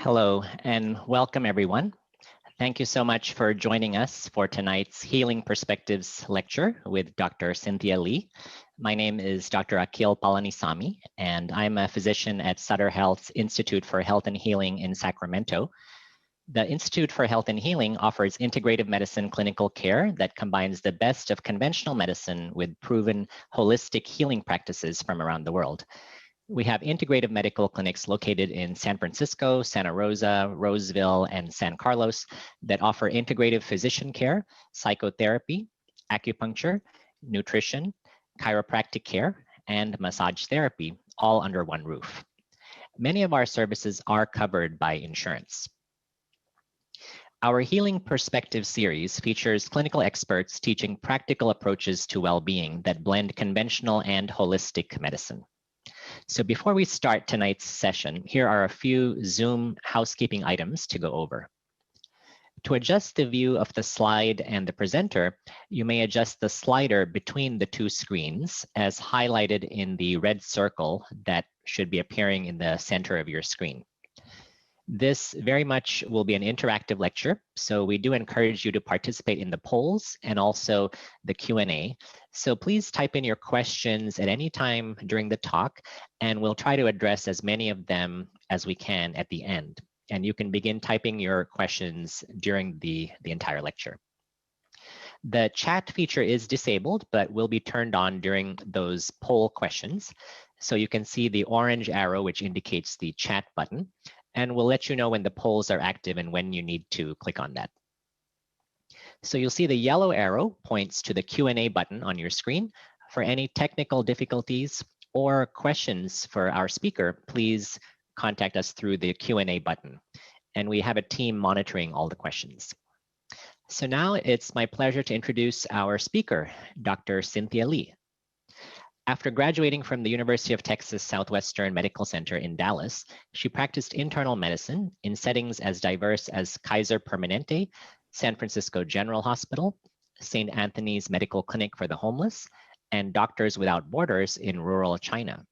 Hello and welcome everyone. Thank you so much for joining us for tonight's Healing Perspectives lecture with Dr. Cynthia Li. My name is Dr. Akil Palanisamy, and I'm a physician at Sutter Health's Institute for Health and Healing in Sacramento. The Institute for Health and Healing offers integrative medicine clinical care that combines the best of conventional medicine with proven holistic healing practices from around the world. We have integrative medical clinics located in San Francisco, Santa Rosa, Roseville, and San Carlos that offer integrative physician care, psychotherapy, acupuncture, nutrition, chiropractic care, and massage therapy, all under one roof. Many of our services are covered by insurance. Our Healing Perspective series features clinical experts teaching practical approaches to well-being that blend conventional and holistic medicine. So before we start tonight's session, here are a few Zoom housekeeping items to go over. To adjust the view of the slide and the presenter, you may adjust the slider between the two screens as highlighted in the red circle that should be appearing in the center of your screen. This very much will be an interactive lecture, so we do encourage you to participate in the polls and also the Q&A. So please type in your questions at any time during the talk, and we'll try to address as many of them as we can at the end. And you can begin typing your questions during the entire lecture. The chat feature is disabled, but will be turned on during those poll questions. So you can see the orange arrow, which indicates the chat button. And we'll let you know when the polls are active and when you need to click on that. So you'll see the yellow arrow points to the Q&A button on your screen. For any technical difficulties or questions for our speaker, please contact us through the Q&A button. And we have a team monitoring all the questions. So now it's my pleasure to introduce our speaker, Dr. Cynthia Li. After graduating from the University of Texas Southwestern Medical Center in Dallas, she practiced internal medicine in settings as diverse as Kaiser Permanente, San Francisco General Hospital, St. Anthony's Medical Clinic for the Homeless, and Doctors Without Borders in rural China.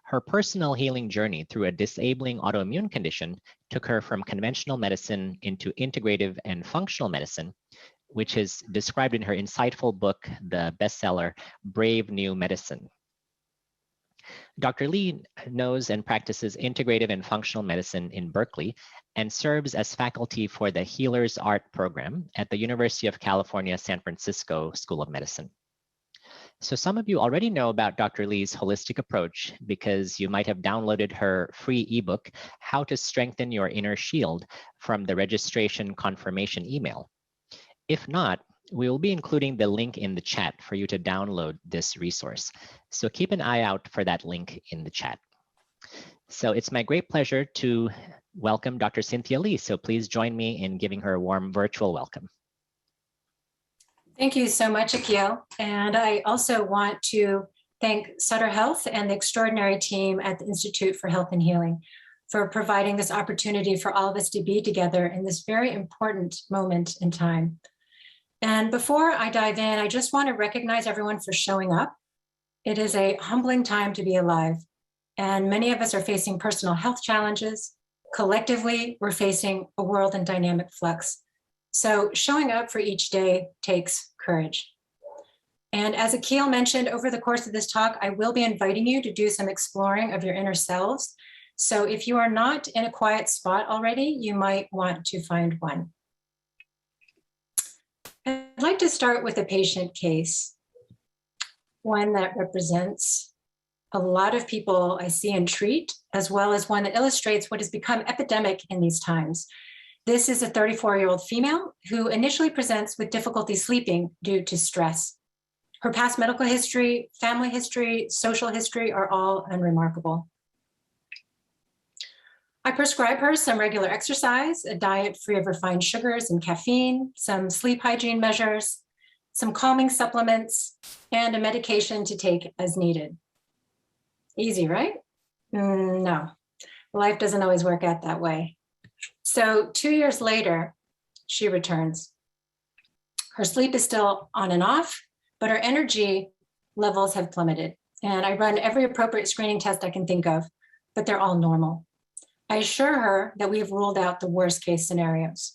Her personal healing journey through a disabling autoimmune condition took her from conventional medicine into integrative and functional medicine, which is described in her insightful book, the bestseller, Brave New Medicine. Dr. Li knows and practices integrative and functional medicine in Berkeley and serves as faculty for the Healer's Art program at the University of California, San Francisco School of Medicine. So some of you already know about Dr. Li's holistic approach because you might have downloaded her free ebook, How to Strengthen Your Inner Shield, from the registration confirmation email. If not, we will be including the link in the chat for you to download this resource. So keep an eye out for that link in the chat. So it's my great pleasure to welcome Dr. Cynthia Li. So please join me in giving her a warm virtual welcome. Thank you so much, Akil. And I also want to thank Sutter Health and the extraordinary team at the Institute for Health and Healing for providing this opportunity for all of us to be together in this very important moment in time. And before I dive in, I just want to recognize everyone for showing up. It is a humbling time to be alive, and many of us are facing personal health challenges. Collectively, we're facing a world in dynamic flux. So showing up for each day takes courage. And as Akil mentioned, over the course of this talk, I will be inviting you to do some exploring of your inner selves. So if you are not in a quiet spot already, you might want to find one. I'd like to start with a patient case, one that represents a lot of people I see and treat, as well as one that illustrates what has become epidemic in these times. This is a 34-year-old female who initially presents with difficulty sleeping due to stress. Her past medical history, family history, social history are all unremarkable. I prescribe her some regular exercise, a diet free of refined sugars and caffeine, some sleep hygiene measures, some calming supplements, and a medication to take as needed. Easy, right? No, life doesn't always work out that way. So 2 years later, she returns. Her sleep is still on and off, but her energy levels have plummeted. And I run every appropriate screening test I can think of, but they're all normal. I assure her that we have ruled out the worst case scenarios,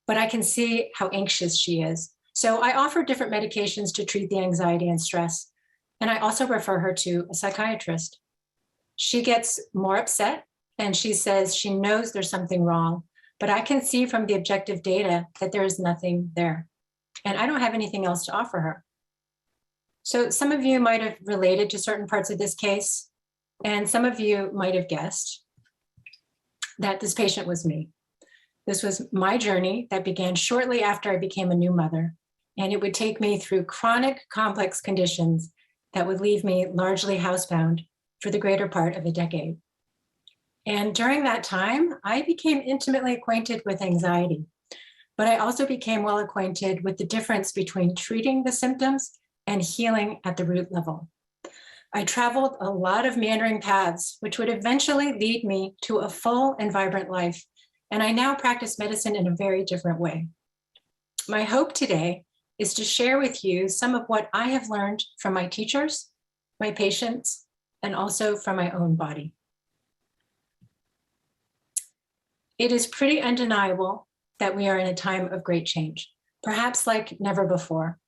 but I can see how anxious she is. So I offer different medications to treat the anxiety and stress. And I also refer her to a psychiatrist. She gets more upset and she says she knows there's something wrong, but I can see from the objective data that there is nothing there. And I don't have anything else to offer her. So some of you might have related to certain parts of this case, and some of you might have guessed that this patient was me. This was my journey that began shortly after I became a new mother, and it would take me through chronic, complex conditions that would leave me largely housebound for the greater part of a decade. And during that time, I became intimately acquainted with anxiety, but I also became well acquainted with the difference between treating the symptoms and healing at the root level. I traveled a lot of meandering paths, which would eventually lead me to a full and vibrant life. And I now practice medicine in a very different way. My hope today is to share with you some of what I have learned from my teachers, my patients, and also from my own body. It is pretty undeniable that we are in a time of great change, perhaps like never before.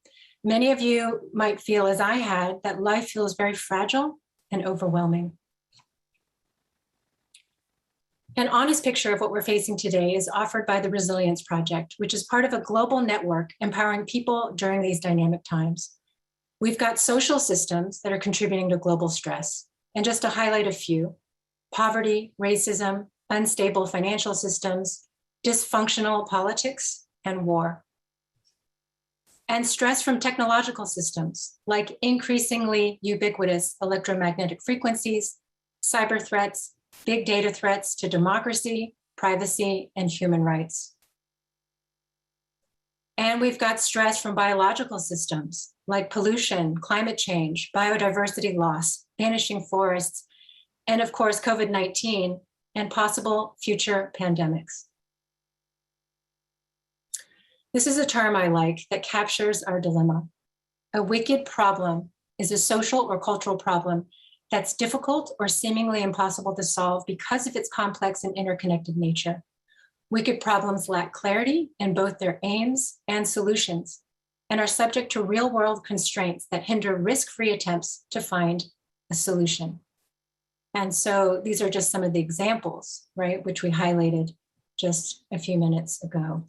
Many of you might feel, as I had, that life feels very fragile and overwhelming. An honest picture of what we're facing today is offered by the Resilience Project, which is part of a global network empowering people during these dynamic times. We've got social systems that are contributing to global stress. And just to highlight a few: poverty, racism, unstable financial systems, dysfunctional politics, and war. And stress from technological systems, like increasingly ubiquitous electromagnetic frequencies, cyber threats, big data threats to democracy, privacy, and human rights. And we've got stress from biological systems, like pollution, climate change, biodiversity loss, vanishing forests, and of course, COVID-19 and possible future pandemics. This is a term I like that captures our dilemma. A wicked problem is a social or cultural problem that's difficult or seemingly impossible to solve because of its complex and interconnected nature. Wicked problems lack clarity in both their aims and solutions, and are subject to real-world constraints that hinder risk-free attempts to find a solution. And so these are just some of the examples, right, which we highlighted just a few minutes ago.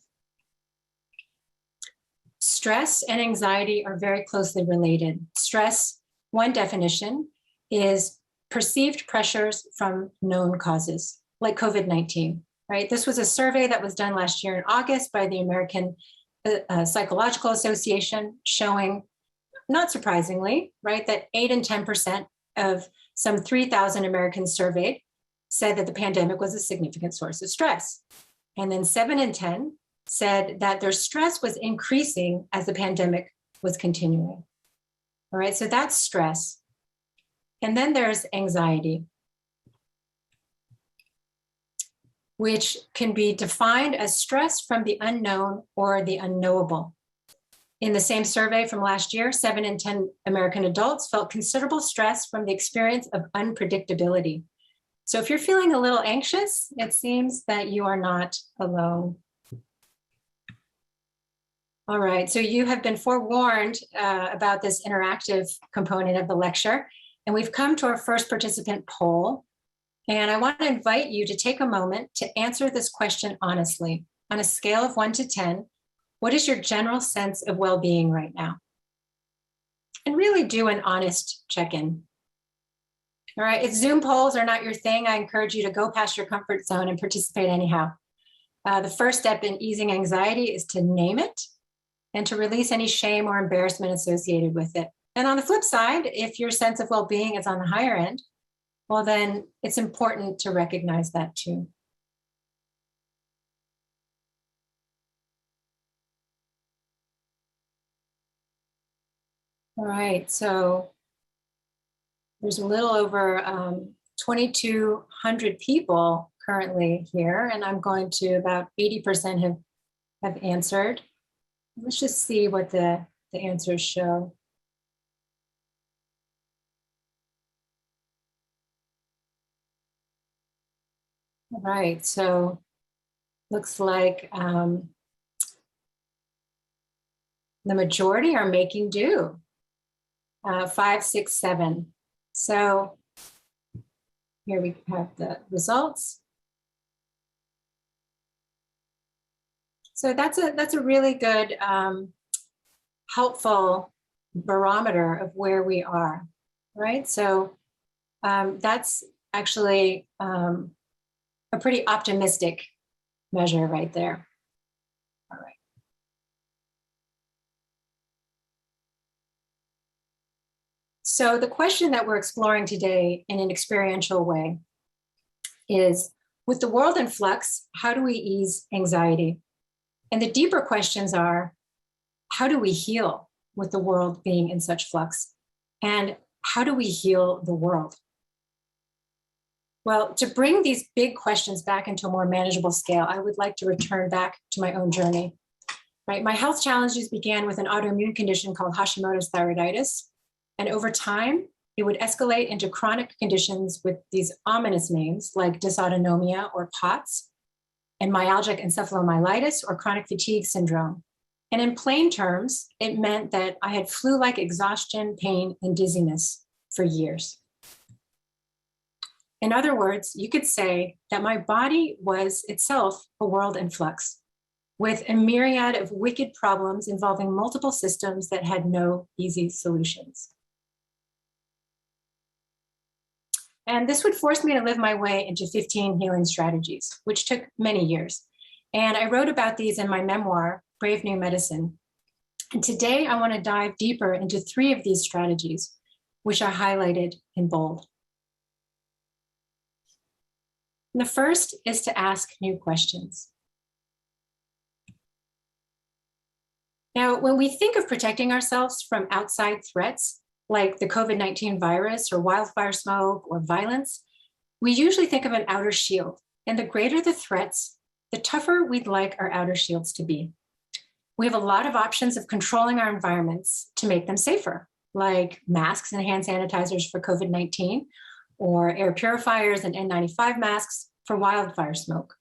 Stress and anxiety are very closely related. Stress, one definition, is perceived pressures from known causes, like COVID-19, right? This was a survey that was done last year in August by the American Psychological Association, showing, not surprisingly, right, that 8 and 10% of some 3,000 Americans surveyed said that the pandemic was a significant source of stress. And then 7 and 10 said that their stress was increasing as the pandemic was continuing. All right, so that's stress. And then there's anxiety, which can be defined as stress from the unknown or the unknowable. In the same survey from last year, 7 in 10 American adults felt considerable stress from the experience of unpredictability. So if you're feeling a little anxious, it seems that you are not alone. All right, so you have been forewarned about this interactive component of the lecture, and we've come to our first participant poll. And I want to invite you to take a moment to answer this question honestly. On a scale of 1 to 10, what is your general sense of well-being right now? And really do an honest check-in. All right, if Zoom polls are not your thing, I encourage you to go past your comfort zone and participate anyhow. The first step in easing anxiety is to name it and to release any shame or embarrassment associated with it. And on the flip side, if your sense of well-being is on the higher end, well, then it's important to recognize that too. All right, so there's a little over 2,200 people currently here, and I'm going to about 80% have answered. Let's just see what the answers show. All right, so looks like the majority are making do. 5, 6, 7. So here we have the results. So that's a really good, helpful barometer of where we are, right? So that's actually a pretty optimistic measure right there. All right. So the question that we're exploring today in an experiential way is, with the world in flux, how do we ease anxiety? And the deeper questions are, how do we heal with the world being in such flux? And how do we heal the world? Well, to bring these big questions back into a more manageable scale, I would like to return back to my own journey. Right? My health challenges began with an autoimmune condition called Hashimoto's thyroiditis. And over time, it would escalate into chronic conditions with these ominous names like dysautonomia or POTS, and myalgic encephalomyelitis or chronic fatigue syndrome. And in plain terms, it meant that I had flu-like exhaustion, pain, and dizziness for years. In other words, you could say that my body was itself a world in flux, with a myriad of wicked problems involving multiple systems that had no easy solutions. And this would force me to live my way into 15 healing strategies, which took many years. And I wrote about these in my memoir, Brave New Medicine. And today I want to dive deeper into 3 of these strategies, which are highlighted in bold. And the first is to ask new questions. Now, when we think of protecting ourselves from outside threats, like the COVID-19 virus or wildfire smoke or violence, we usually think of an outer shield. And the greater the threats, the tougher we'd like our outer shields to be. We have a lot of options of controlling our environments to make them safer, like masks and hand sanitizers for COVID-19, or air purifiers and N95 masks for wildfire smoke.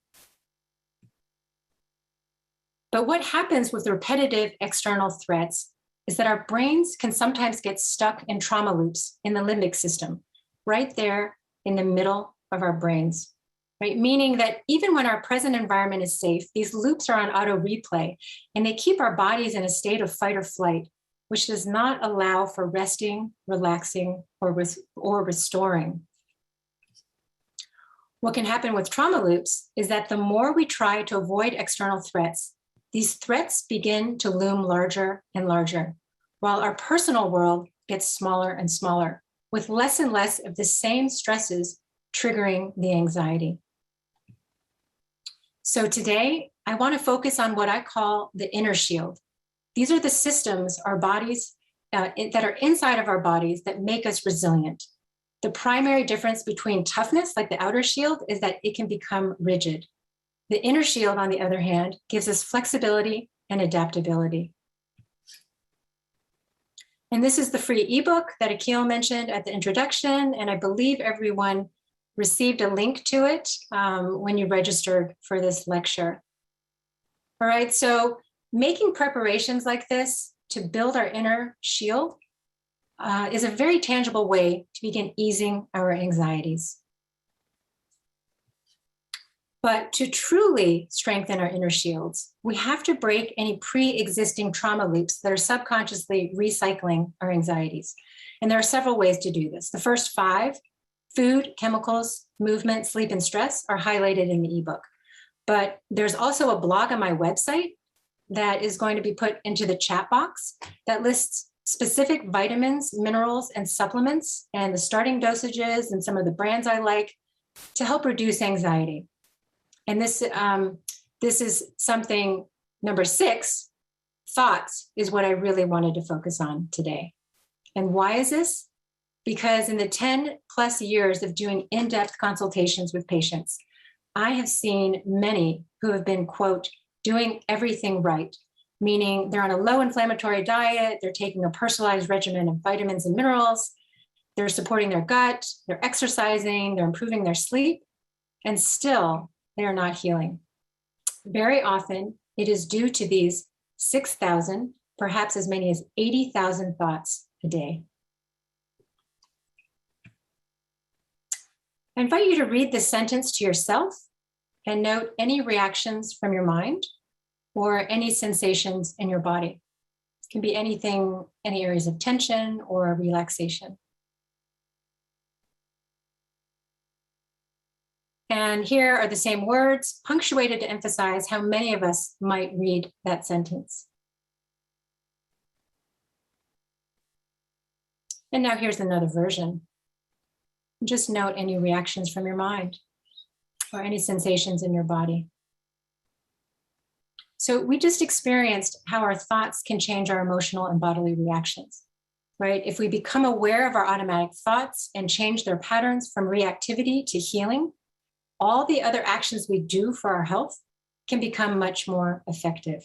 But what happens with repetitive external threats is that our brains can sometimes get stuck in trauma loops in the limbic system, right there in the middle of our brains, right? Meaning that even when our present environment is safe, these loops are on auto replay and they keep our bodies in a state of fight or flight, which does not allow for resting, relaxing, or restoring. What can happen with trauma loops is that the more we try to avoid external threats, these threats begin to loom larger and larger, while our personal world gets smaller and smaller, with less and less of the same stresses triggering the anxiety. So today, I want to focus on what I call the inner shield. These are the systems our bodies that are inside of our bodies that make us resilient. The primary difference between toughness, like the outer shield, is that it can become rigid. The inner shield, on the other hand, gives us flexibility and adaptability. And this is the free ebook that Akil mentioned at the introduction, and I believe everyone received a link to it when you registered for this lecture. All right, so making preparations like this to build our inner shield is a very tangible way to begin easing our anxieties. But to truly strengthen our inner shields, we have to break any pre-existing trauma loops that are subconsciously recycling our anxieties. And there are several ways to do this. The first 5, food, chemicals, movement, sleep, and stress, are highlighted in the ebook. But there's also a blog on my website that is going to be put into the chat box that lists specific vitamins, minerals, and supplements, and the starting dosages and some of the brands I like to help reduce anxiety. And this is something, number 6, thoughts, is what I really wanted to focus on today. And why is this? Because in the 10+ years of doing in-depth consultations with patients, I have seen many who have been, quote, doing everything right, meaning they're on a low inflammatory diet, they're taking a personalized regimen of vitamins and minerals, they're supporting their gut, they're exercising, they're improving their sleep, and still they are not healing. Very often, it is due to these 6,000, perhaps as many as 80,000 thoughts a day. I invite you to read this sentence to yourself and note any reactions from your mind or any sensations in your body. It can be anything, any areas of tension or relaxation. And here are the same words, punctuated to emphasize how many of us might read that sentence. And now here's another version. Just note any reactions from your mind or any sensations in your body. So we just experienced how our thoughts can change our emotional and bodily reactions, right? If we become aware of our automatic thoughts and change their patterns from reactivity to healing, all the other actions we do for our health can become much more effective.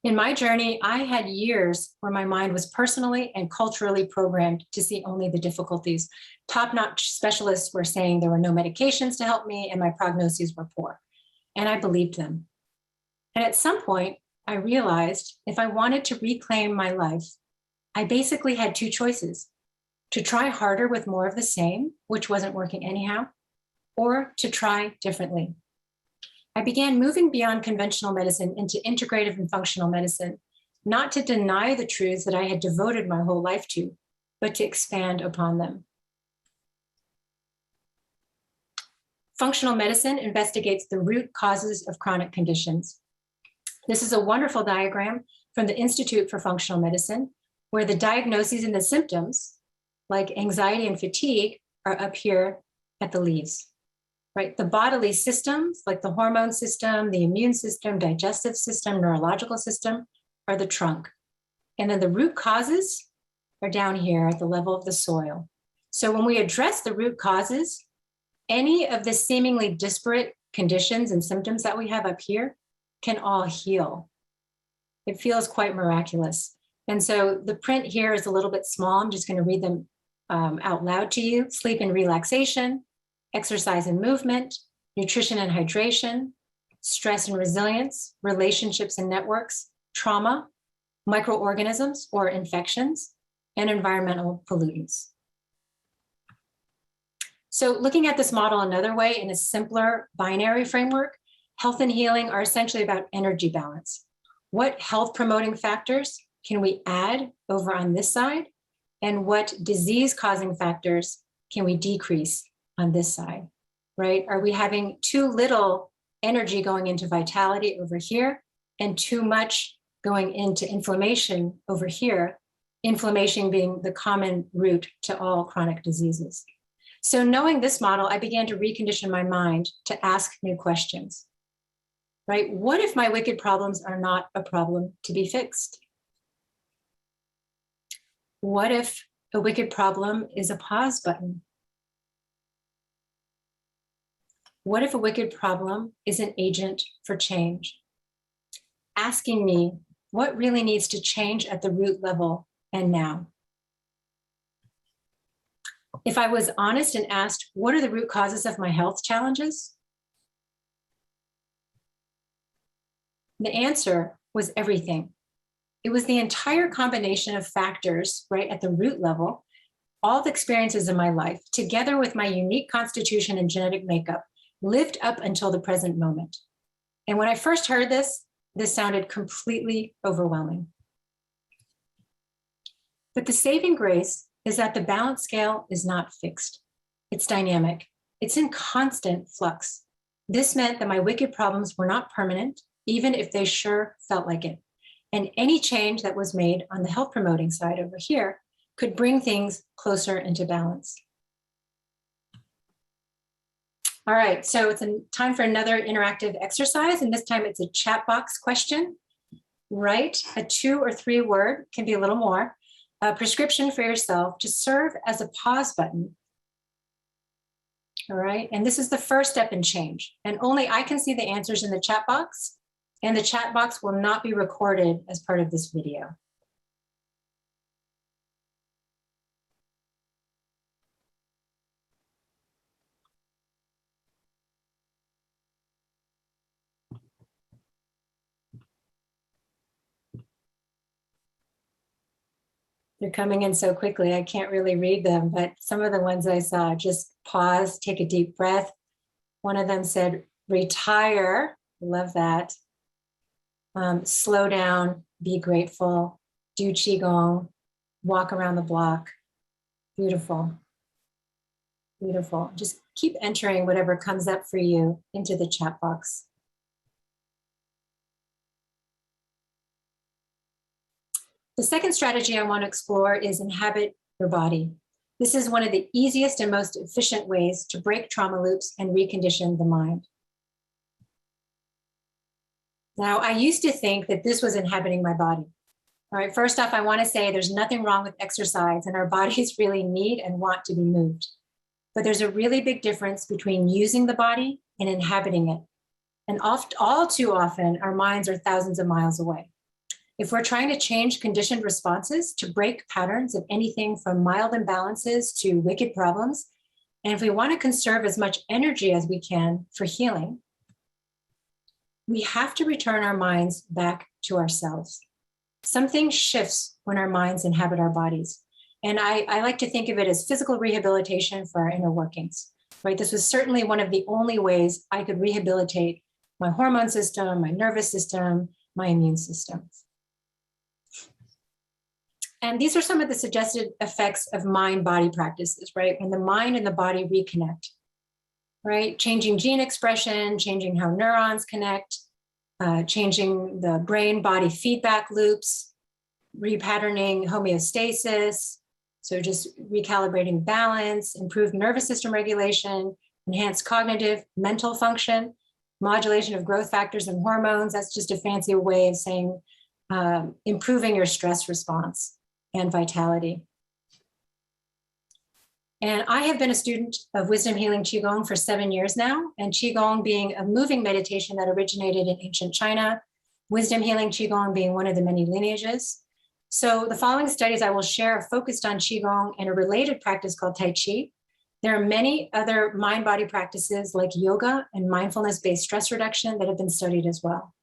In my journey, I had years where my mind was personally and culturally programmed to see only the difficulties. Top-notch specialists were saying there were no medications to help me and my prognoses were poor. And I believed them. And at some point, I realized if I wanted to reclaim my life, I basically had two choices: to try harder with more of the same, which wasn't working anyhow, or to try differently. I began moving beyond conventional medicine into integrative and functional medicine, not to deny the truths that I had devoted my whole life to, but to expand upon them. Functional medicine investigates the root causes of chronic conditions. This is a wonderful diagram from the Institute for Functional Medicine, where the diagnoses and the symptoms, like anxiety and fatigue, are up here at the leaves, right? The bodily systems, like the hormone system, the immune system, digestive system, neurological system, are the trunk. And then the root causes are down here at the level of the soil. So when we address the root causes, any of the seemingly disparate conditions and symptoms that we have up here can all heal. It feels quite miraculous. And so the print here is a little bit small. I'm just going to read them out loud to you. Sleep and relaxation, exercise and movement, nutrition and hydration, stress and resilience, relationships and networks, trauma, microorganisms or infections, and environmental pollutants. So looking at this model another way, in a simpler binary framework, health and healing are essentially about energy balance. What health promoting factors can we add over on this side? And what disease causing factors can we decrease on this side, right? Are we having too little energy going into vitality over here and too much going into inflammation over here? Inflammation being the common root to all chronic diseases. So knowing this model, I began to recondition my mind to ask new questions, right? What if my wicked problems are not a problem to be fixed? What if a wicked problem is a pause button? What if a wicked problem is an agent for change? Asking me what really needs to change at the root level and now. If I was honest and asked, what are the root causes of my health challenges? The answer was everything. It was the entire combination of factors, right, at the root level, all the experiences in my life, together with my unique constitution and genetic makeup, lived up until the present moment. And when I first heard this, this sounded completely overwhelming. But the saving grace is that the balance scale is not fixed. It's dynamic. It's in constant flux. This meant that my wicked problems were not permanent, even if they sure felt like it. And any change that was made on the health promoting side over here could bring things closer into balance. All right, so it's time for another interactive exercise, and this time it's a chat box question. Write a 2 or 3 word, can be a little more, a prescription for yourself to serve as a pause button. All right, and this is the first step in change, and only I can see the answers in the chat box, and the chat box will not be recorded as part of this video. They're coming in so quickly, I can't really read them, but some of the ones I saw, just pause, take a deep breath. One of them said, retire. Love that. Slow down, be grateful, do Qigong, walk around the block. Beautiful. Beautiful. Just keep entering whatever comes up for you into the chat box. The second strategy I want to explore is inhabit your body. This is one of the easiest and most efficient ways to break trauma loops and recondition the mind. Now, I used to think that this was inhabiting my body. All right, first off, I want to say there's nothing wrong with exercise, and our bodies really need and want to be moved. But there's a really big difference between using the body and inhabiting it. And all too often, our minds are thousands of miles away. If we're trying to change conditioned responses to break patterns of anything from mild imbalances to wicked problems, and if we want to conserve as much energy as we can for healing, we have to return our minds back to ourselves. Something shifts when our minds inhabit our bodies. And I like to think of it as physical rehabilitation for our inner workings, right? This was certainly one of the only ways I could rehabilitate my hormone system, my nervous system, my immune system. And these are some of the suggested effects of mind-body practices, right? When the mind and the body reconnect, right? Changing gene expression, changing how neurons connect, changing the brain-body feedback loops, repatterning homeostasis, so just recalibrating balance, improved nervous system regulation, enhanced cognitive, mental function, modulation of growth factors and hormones. That's just a fancy way of saying improving your stress response and vitality. And I have been a student of wisdom healing Qigong for 7 years now, and Qigong being a moving meditation that originated in ancient China, wisdom healing Qigong being one of the many lineages. So the following studies I will share are focused on Qigong and a related practice called Tai Chi. There are many other mind-body practices like yoga and mindfulness-based stress reduction that have been studied as well.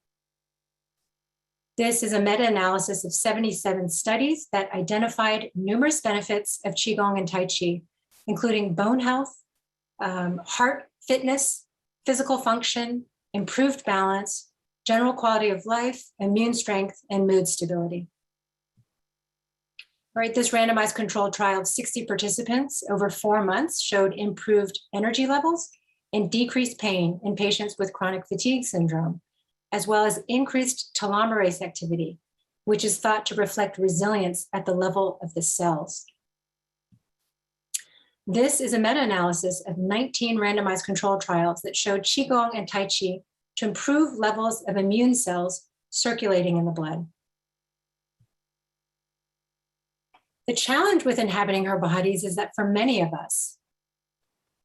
This is a meta-analysis of 77 studies that identified numerous benefits of Qigong and Tai Chi, including bone health, heart fitness, physical function, improved balance, general quality of life, immune strength, and mood stability. Right, this randomized controlled trial of 60 participants over 4 months showed improved energy levels and decreased pain in patients with chronic fatigue syndrome, as well as increased telomerase activity, which is thought to reflect resilience at the level of the cells. This is a meta-analysis of 19 randomized controlled trials that showed Qigong and Tai Chi to improve levels of immune cells circulating in the blood. The challenge with inhabiting our bodies is that for many of us,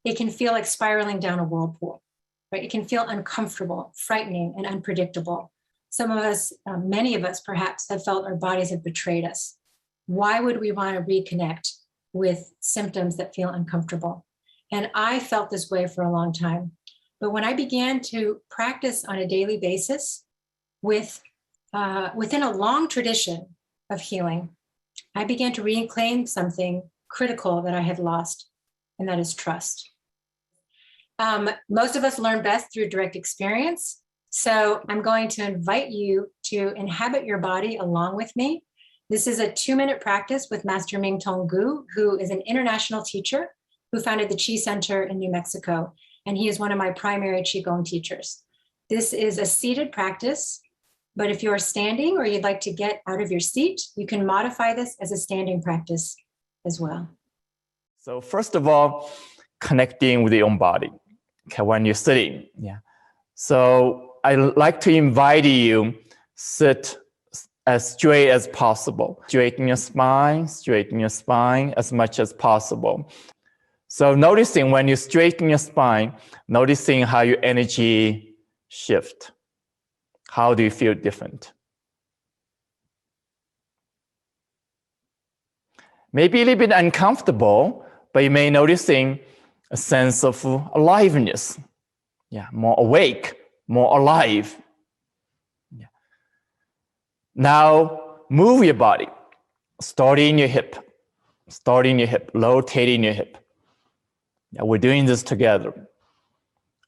it can feel like spiraling down a whirlpool, right? It can feel uncomfortable, frightening, and unpredictable. Some of us, many of us perhaps, have felt our bodies have betrayed us. Why would we want to reconnect with symptoms that feel uncomfortable? And I felt this way for a long time. But when I began to practice on a daily basis within a long tradition of healing, I began to reclaim something critical that I had lost, and that is trust. Most of us learn best through direct experience. So I'm going to invite you to inhabit your body along with me. This is a 2-minute practice with Master Ming Tong Gu, who is an international teacher who founded the Qi Center in New Mexico. And he is one of my primary Qigong teachers. This is a seated practice. But if you're standing or you'd like to get out of your seat, you can modify this as a standing practice as well. So first of all, connecting with your own body, okay, when you're sitting. Yeah. So I like to invite you sit as straight as possible. Straighten your spine as much as possible. So noticing when you straighten your spine, noticing how your energy shift. How do you feel different? Maybe a little bit uncomfortable, but you may noticing a sense of aliveness. Yeah, more awake, more alive. Yeah. Now move your body. starting your hip, rotating your hip. Yeah, we're doing this together.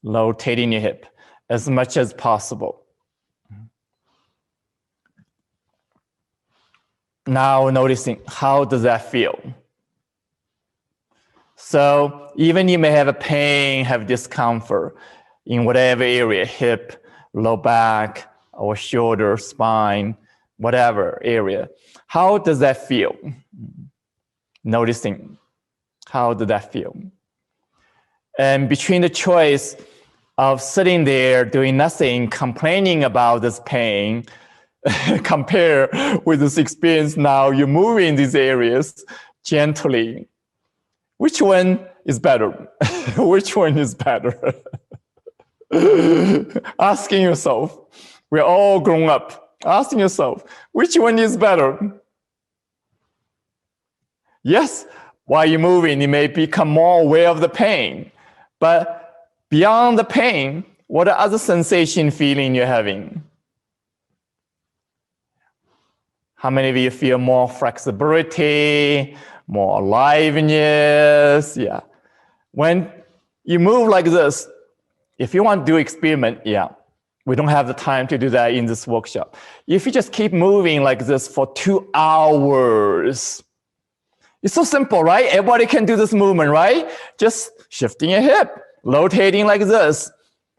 Rotating your hip as much as possible. Now noticing, how does that feel? So even you may have a pain, have discomfort in whatever area, hip, low back, or shoulder, spine, whatever area. How does that feel? Noticing, how does that feel? And between the choice of sitting there doing nothing, complaining about this pain, compare with this experience now, you're moving these areas gently. Which one is better? Which one is better? Asking yourself, we're all grown up. Asking yourself, which one is better? Yes, while you're moving, you may become more aware of the pain. But beyond the pain, what are other sensation, feeling you're having? How many of you feel more flexibility, more aliveness? Yeah. When you move like this, if you want to do experiment, yeah, we don't have the time to do that in this workshop. If you just keep moving like this for 2 hours, it's so simple, right? Everybody can do this movement, right? Just shifting your hip, rotating like this.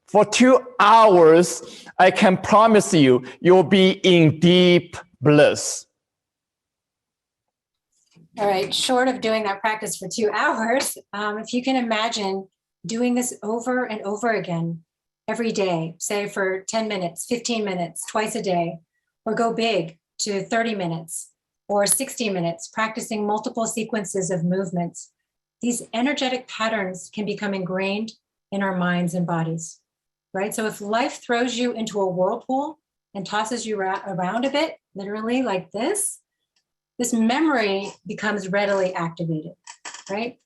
For 2 hours, I can promise you, you'll be in deep bliss. All right, short of doing that practice for 2 hours, if you can imagine doing this over and over again every day, say for 10 minutes, 15 minutes, twice a day, or go big to 30 minutes or 60 minutes, practicing multiple sequences of movements. These energetic patterns can become ingrained in our minds and bodies, right? So if life throws you into a whirlpool and tosses you around a bit, literally like this memory becomes readily activated, right?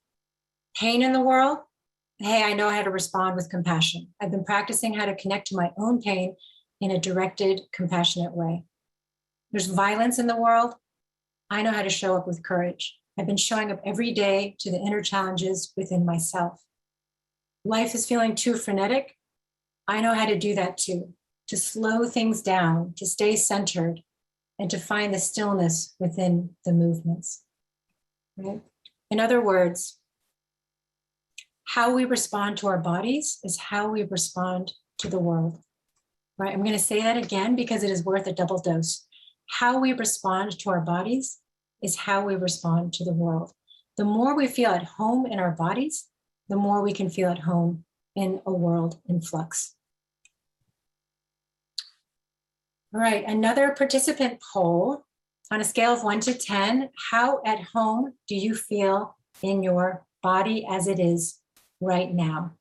Pain in the world, hey, I know how to respond with compassion. I've been practicing how to connect to my own pain in a directed, compassionate way. There's violence in the world, I know how to show up with courage. I've been showing up every day to the inner challenges within myself. Life is feeling too frenetic, I know how to do that too, to slow things down, to stay centered, and to find the stillness within the movements. Right? In other words, how we respond to our bodies is how we respond to the world. Right? I'm going to say that again because it is worth a double dose. How we respond to our bodies is how we respond to the world. The more we feel at home in our bodies, the more we can feel at home in a world in flux. All right, another participant poll. On a scale of 1 to 10, how at home do you feel in your body as it is right now?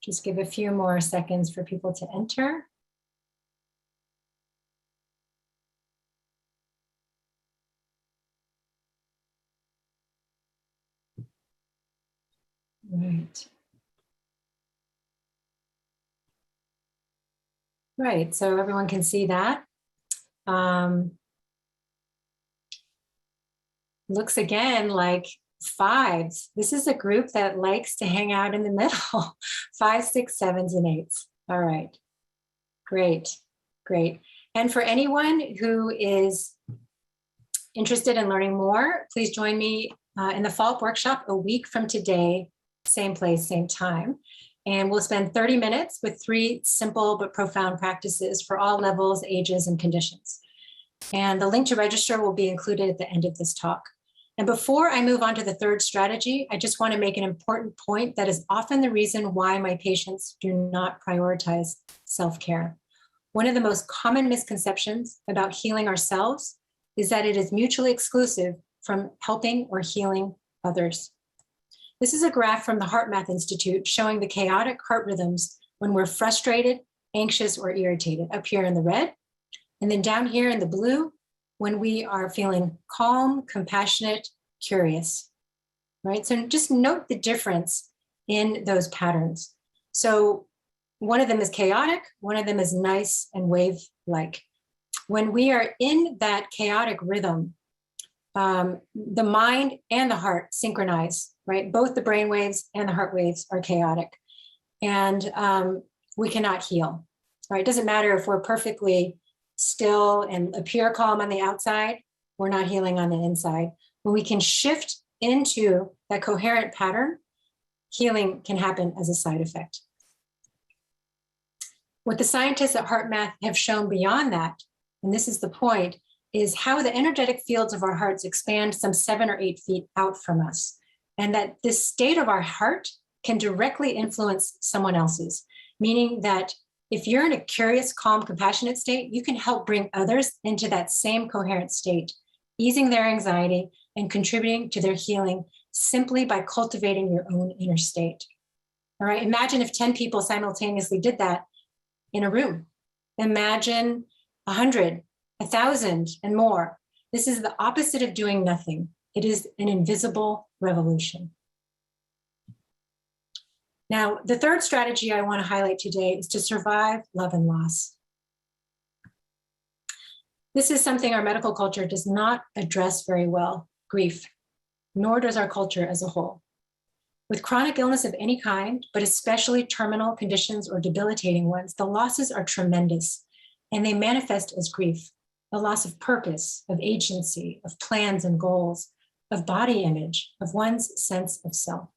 Just give a few more seconds for people to enter. Right. Right, so everyone can see that. Looks again like 5s. This is a group that likes to hang out in the middle. 5, 6, 7s, and 8s. All right, great, great. And for anyone who is interested in learning more, please join me in the follow-up workshop a week from today, same place, same time. And we'll spend 30 minutes with 3 simple but profound practices for all levels, ages, and conditions. And the link to register will be included at the end of this talk. And before I move on to the third strategy, I just want to make an important point that is often the reason why my patients do not prioritize self-care. One of the most common misconceptions about healing ourselves is that it is mutually exclusive from helping or healing others. This is a graph from the HeartMath Institute showing the chaotic heart rhythms when we're frustrated, anxious, or irritated, up here in the red. And then down here in the blue, when we are feeling calm, compassionate, curious, right? So just note the difference in those patterns. So one of them is chaotic, one of them is nice and wave-like. When we are in that chaotic rhythm, the mind and the heart synchronize, right? Both the brain waves and the heart waves are chaotic. And we cannot heal, right? It doesn't matter if we're perfectly still and appear calm on the outside, we're not healing on the inside. When we can shift into that coherent pattern, healing can happen as a side effect. What the scientists at HeartMath have shown beyond that, and this is the point, is how the energetic fields of our hearts expand some 7 or 8 feet out from us. And that this state of our heart can directly influence someone else's, meaning that if you're in a curious, calm, compassionate state, you can help bring others into that same coherent state, easing their anxiety and contributing to their healing simply by cultivating your own inner state. All right, imagine if 10 people simultaneously did that in a room. Imagine 100, 1,000, and more. This is the opposite of doing nothing. It is an invisible revolution. Now, the third strategy I want to highlight today is to survive love and loss. This is something our medical culture does not address very well, grief, nor does our culture as a whole. With chronic illness of any kind, but especially terminal conditions or debilitating ones, the losses are tremendous, and they manifest as grief, a loss of purpose, of agency, of plans and goals, of body image, of one's sense of self.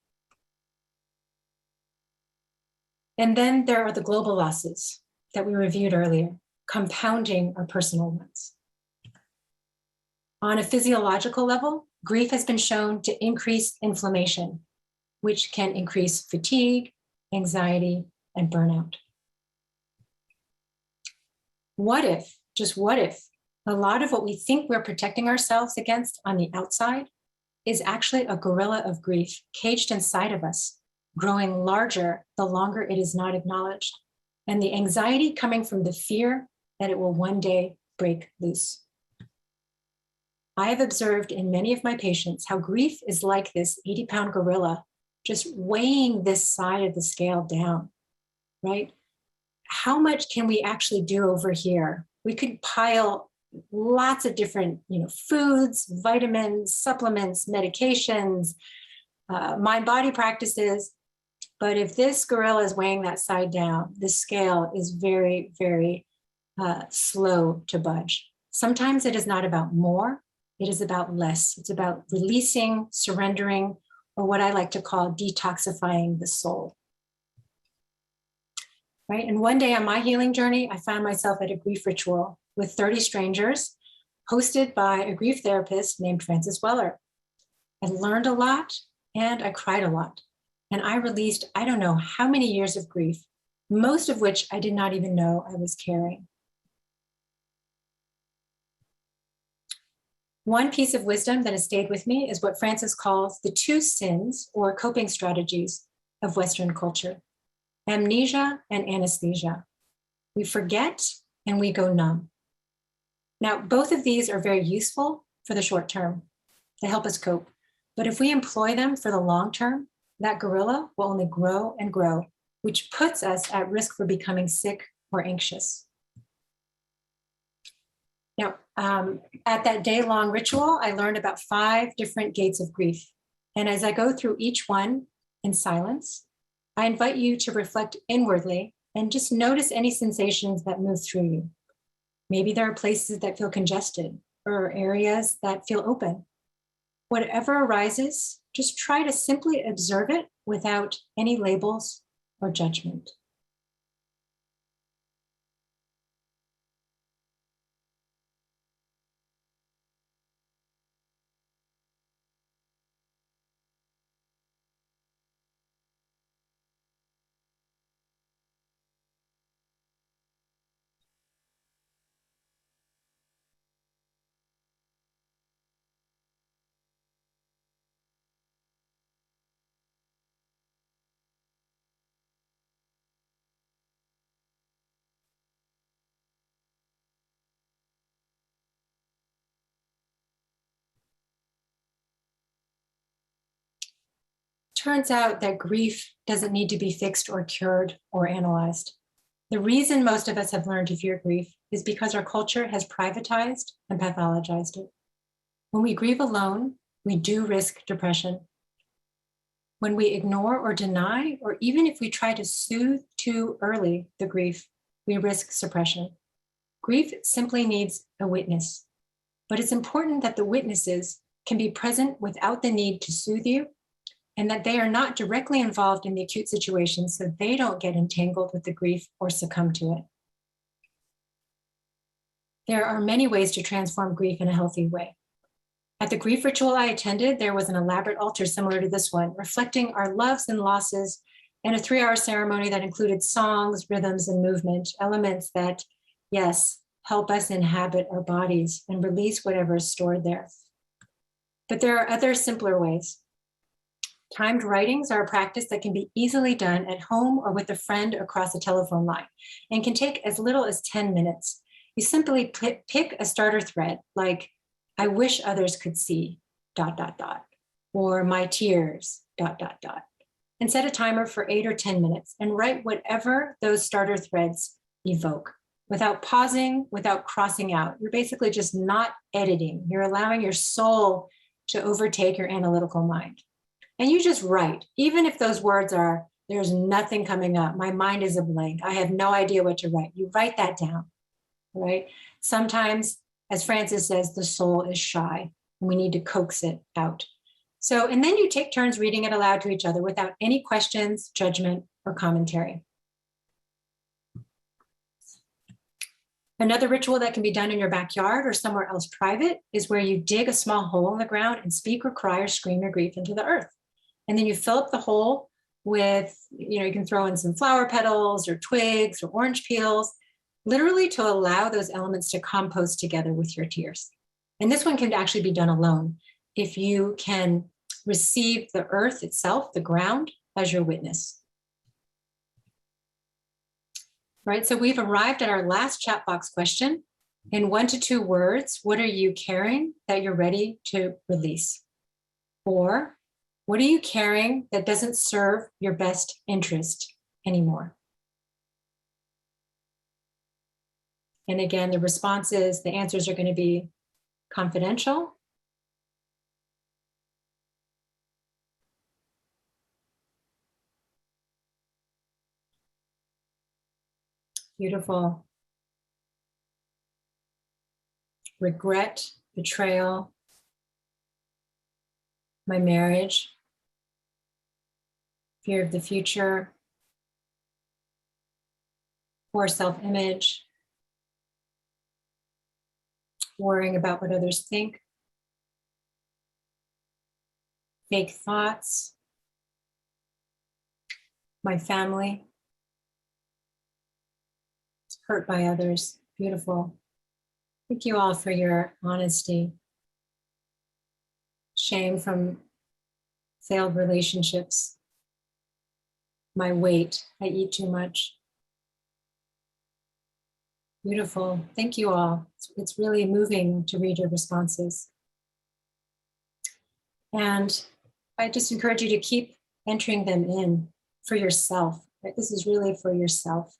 And then there are the global losses that we reviewed earlier, compounding our personal ones. On a physiological level, grief has been shown to increase inflammation, which can increase fatigue, anxiety, and burnout. What if, just what if, a lot of what we think we're protecting ourselves against on the outside is actually a gorilla of grief caged inside of us, growing larger the longer it is not acknowledged, and the anxiety coming from the fear that it will one day break loose. I have observed in many of my patients how grief is like this 80-pound gorilla just weighing this side of the scale down, right? How much can we actually do over here? We could pile lots of different, foods, vitamins, supplements, medications, mind-body practices. But if this gorilla is weighing that side down, the scale is very, very slow to budge. Sometimes it is not about more, it is about less. It's about releasing, surrendering, or what I like to call detoxifying the soul. Right? And one day on my healing journey, I found myself at a grief ritual with 30 strangers, hosted by a grief therapist named Frances Weller. I learned a lot and I cried a lot. And I released, I don't know how many years of grief, most of which I did not even know I was carrying. One piece of wisdom that has stayed with me is what Frances calls the 2 sins or coping strategies of Western culture: amnesia and anesthesia. We forget and we go numb. Now, both of these are very useful for the short term. They help us cope. But if we employ them for the long term, that gorilla will only grow and grow, which puts us at risk for becoming sick or anxious. Now, at that day-long ritual, I learned about 5 different gates of grief. And as I go through each one in silence, I invite you to reflect inwardly and just notice any sensations that move through you. Maybe there are places that feel congested or areas that feel open. Whatever arises, just try to simply observe it without any labels or judgment. turns out that grief doesn't need to be fixed or cured or analyzed. The reason most of us have learned to fear grief is because our culture has privatized and pathologized it. When we grieve alone, we do risk depression. When we ignore or deny, or even if we try to soothe too early the grief, we risk suppression. Grief simply needs a witness, but it's important that the witnesses can be present without the need to soothe you, and that they are not directly involved in the acute situation so they don't get entangled with the grief or succumb to it. There are many ways to transform grief in a healthy way. At the grief ritual I attended, there was an elaborate altar similar to this one, reflecting our loves and losses, and a 3-hour ceremony that included songs, rhythms, and movement, elements that, yes, help us inhabit our bodies and release whatever is stored there. But there are other simpler ways. Timed writings are a practice that can be easily done at home or with a friend across a telephone line and can take as little as 10 minutes. You simply pick a starter thread like, I wish others could see, ... or my tears, ... and set a timer for 8 or 10 minutes and write whatever those starter threads evoke without pausing, without crossing out. You're basically just not editing. You're allowing your soul to overtake your analytical mind. And you just write, even if those words are, there's nothing coming up, my mind is a blank, I have no idea what to write. You write that down, right? Sometimes, as Francis says, the soul is shy and we need to coax it out. So, and then you take turns reading it aloud to each other without any questions, judgment, or commentary. Another ritual that can be done in your backyard or somewhere else private is where you dig a small hole in the ground and speak or cry or scream your grief into the earth. And then you fill up the hole with, you can throw in some flower petals or twigs or orange peels, literally to allow those elements to compost together with your tears. And this one can actually be done alone if you can receive the earth itself, the ground, as your witness. Right, so we've arrived at our last chat box question. In 1 to 2 words, what are you carrying that you're ready to release? Or what are you carrying that doesn't serve your best interest anymore? And again, the responses, the answers are going to be confidential. Beautiful. Regret, betrayal, my marriage, fear of the future, poor self-image, worrying about what others think, fake thoughts, my family, hurt by others. Beautiful. Thank you all for your honesty. Shame from failed relationships. My weight, I eat too much. Beautiful. Thank you all. It's really moving to read your responses. And I just encourage you to keep entering them in for yourself. Right? This is really for yourself.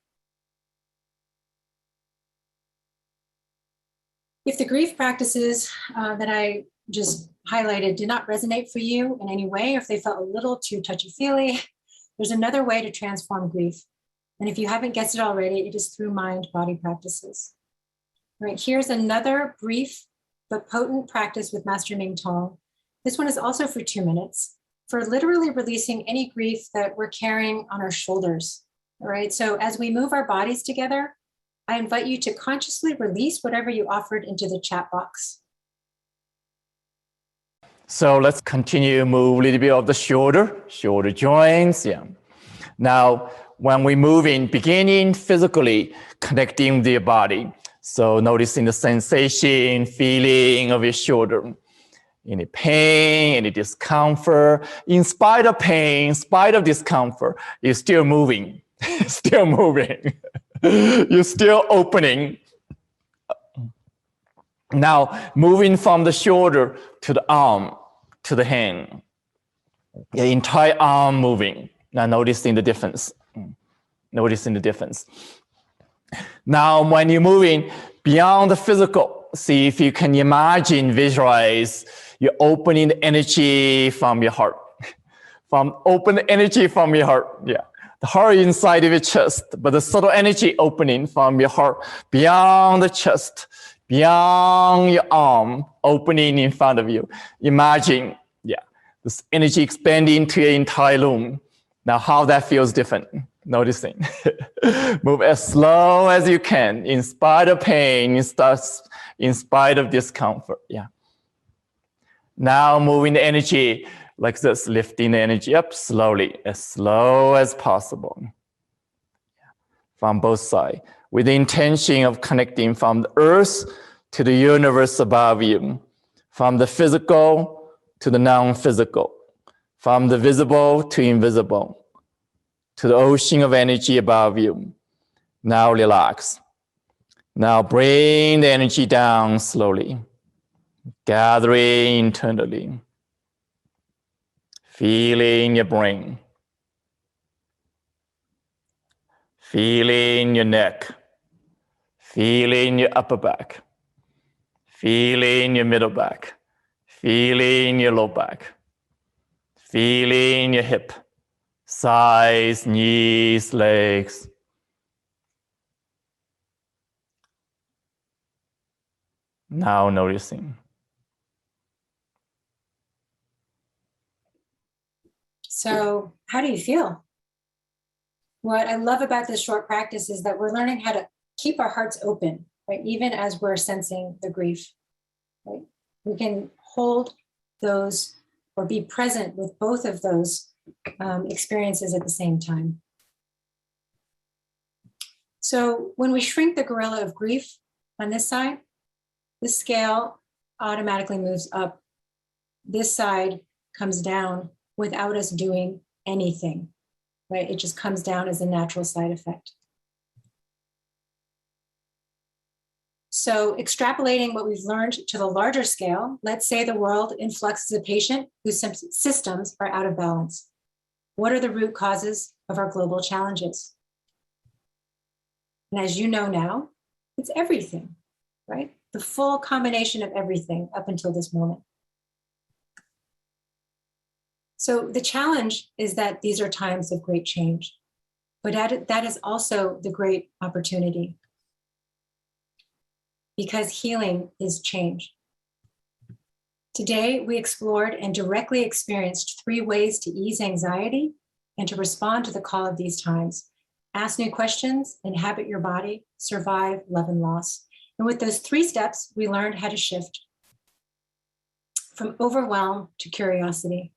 If the grief practices that I just highlighted did not resonate for you in any way, or if they felt a little too touchy-feely, there's another way to transform grief. And if you haven't guessed it already, it is through mind-body practices. All right, here's another brief but potent practice with Master Ming Tong. This one is also for 2 minutes, for literally releasing any grief that we're carrying on our shoulders. All right, so as we move our bodies together, I invite you to consciously release whatever you offered into the chat box. So let's continue move a little bit of the shoulder joints. Yeah. Now, when we move in, beginning physically connecting the body. So noticing the sensation, feeling of your shoulder. Any pain, any discomfort. In spite of pain, in spite of discomfort, you're still moving, still moving. You're still opening. Now, moving from the shoulder to the arm, to the hand. Your entire arm moving. Now noticing the difference. Noticing the difference. Now, when you're moving beyond the physical, see if you can imagine, visualize, you're opening the energy from your heart. Open the energy from your heart. Yeah. The heart inside of your chest, but the subtle energy opening from your heart beyond the chest, beyond your arm, opening in front of you. Imagine, yeah, this energy expanding to your entire room. Now, how that feels different. Noticing. Move as slow as you can, in spite of pain, in spite of discomfort. Yeah. Now moving the energy like this, lifting the energy up slowly, as slow as possible. From both sides, with the intention of connecting from the earth to the universe above you, from the physical to the non-physical, from the visible to invisible, to the ocean of energy above you. Now relax. Now bring the energy down slowly, gathering internally, feeling your brain, feeling your neck, feeling your upper back, feeling your middle back, feeling your low back, feeling your hip, thighs, knees, legs. Now noticing. So how do you feel? What I love about this short practice is that we're learning how to keep our hearts open, right? Even as we're sensing the grief, right? We can hold those or be present with both of those experiences at the same time. So when we shrink the gorilla of grief on this side, the scale automatically moves up. This side comes down without us doing anything, right? It just comes down as a natural side effect. So extrapolating what we've learned to the larger scale, let's say the world in flux is a patient whose systems are out of balance. What are the root causes of our global challenges? And as you know now, it's everything, right? The full combination of everything up until this moment. So the challenge is that these are times of great change, but that is also the great opportunity, because healing is change. Today, we explored and directly experienced 3 ways to ease anxiety and to respond to the call of these times. Ask new questions, inhabit your body, survive love and loss. And with those 3 steps, we learned how to shift from overwhelm to curiosity,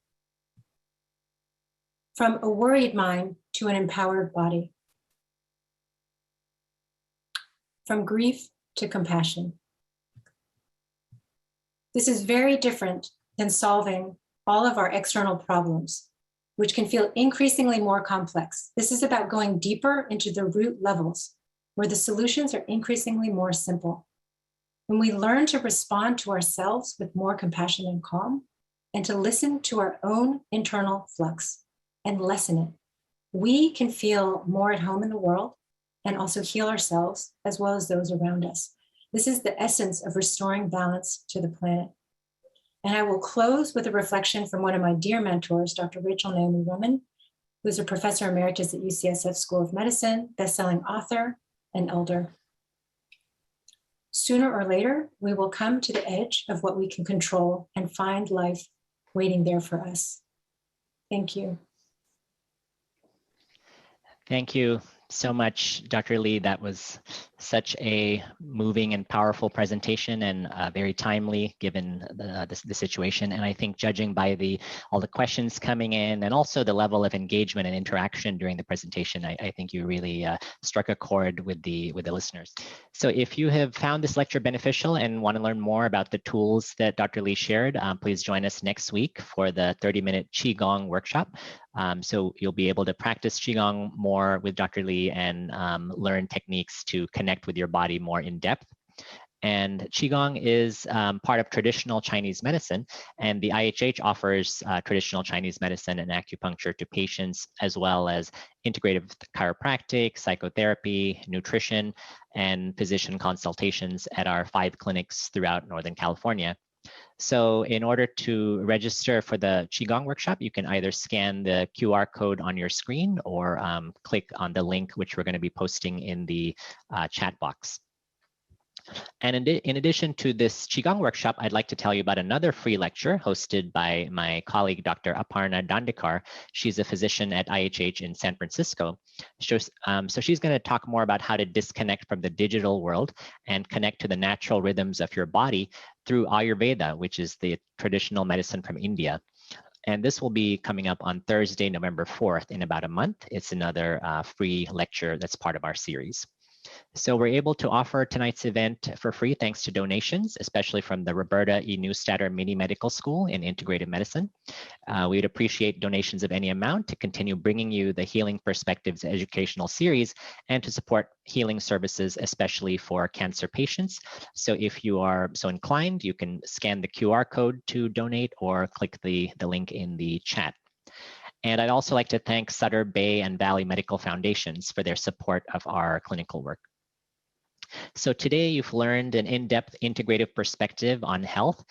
from a worried mind to an empowered body, from grief to compassion. This is very different than solving all of our external problems, which can feel increasingly more complex. This is about going deeper into the root levels, where the solutions are increasingly more simple. When we learn to respond to ourselves with more compassion and calm, and to listen to our own internal flux and lessen it, we can feel more at home in the world and also heal ourselves as well as those around us. This is the essence of restoring balance to the planet. And I will close with a reflection from one of my dear mentors, Dr. Rachel Naomi Remen, who's a professor emeritus at UCSF School of Medicine, best-selling author, and elder. Sooner or later, we will come to the edge of what we can control and find life waiting there for us. Thank you. Thank you so much, Dr. Li. That was such a moving and powerful presentation, and very timely given the situation. And I think judging by all the questions coming in and also the level of engagement and interaction during the presentation, I think you really struck a chord with the listeners. So if you have found this lecture beneficial and want to learn more about the tools that Dr. Li shared, please join us next week for the 30-minute Qigong workshop. So you'll be able to practice Qigong more with Dr. Li and learn techniques to connect with your body more in depth. And Qigong is part of traditional Chinese medicine, and the IHH offers traditional Chinese medicine and acupuncture to patients, as well as integrative chiropractic, psychotherapy, nutrition, and physician consultations at our 5 clinics throughout Northern California. So in order to register for the Qigong workshop, you can either scan the QR code on your screen or click on the link, which we're going to be posting in the chat box. And in addition to this Qigong workshop, I'd like to tell you about another free lecture hosted by my colleague, Dr. Aparna Dandekar. She's a physician at IHH in San Francisco. So she's going to talk more about how to disconnect from the digital world and connect to the natural rhythms of your body through Ayurveda, which is the traditional medicine from India. And this will be coming up on Thursday, November 4th, in about a month. It's another free lecture that's part of our series. So we're able to offer tonight's event for free thanks to donations, especially from the Roberta E. Neustatter Mini Medical School in Integrative Medicine. We'd appreciate donations of any amount to continue bringing you the Healing Perspectives educational series and to support healing services, especially for cancer patients. So if you are so inclined, you can scan the QR code to donate or click the link in the chat. And I'd also like to thank Sutter, Bay, and Valley Medical Foundations for their support of our clinical work. So today you've learned an in-depth integrative perspective on health.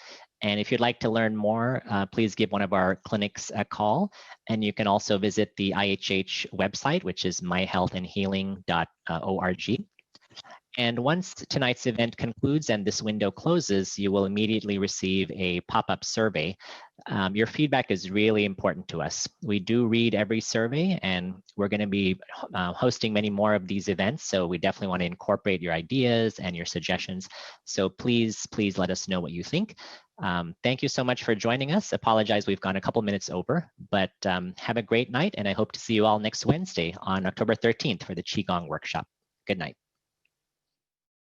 And if you'd like to learn more, please give one of our clinics a call. And you can also visit the IHH website, which is myhealthandhealing.org. And once tonight's event concludes and this window closes, you will immediately receive a pop-up survey. Your feedback is really important to us. We do read every survey, and we're going to be hosting many more of these events. So we definitely want to incorporate your ideas and your suggestions. So please let us know what you think. Thank you so much for joining us. Apologize, we've gone a couple minutes over, but have a great night. And I hope to see you all next Wednesday on October 13th for the Qigong workshop. Good night.